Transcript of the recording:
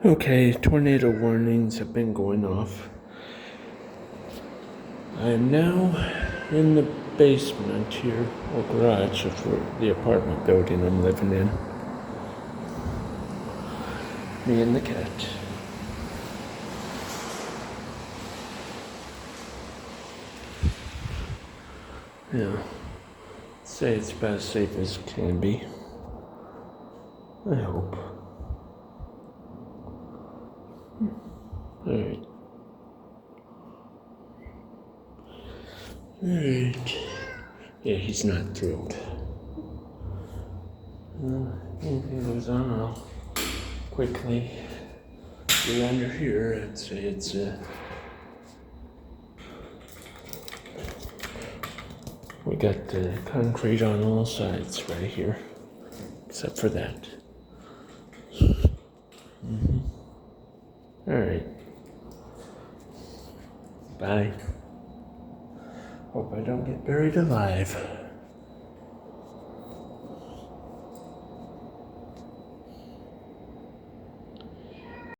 Okay, tornado warnings have been going off. I am now in the basement here, or garage of the apartment building I'm living in. Me and the cat. Yeah. Say it's about as safe as it can be. I hope. Alright. Alright. Yeah, he's not thrilled. Anything goes on, I'll quickly get under here. I'd say it's we got the concrete on all sides right here, except for that. Alright. Bye. Hope I don't get buried alive.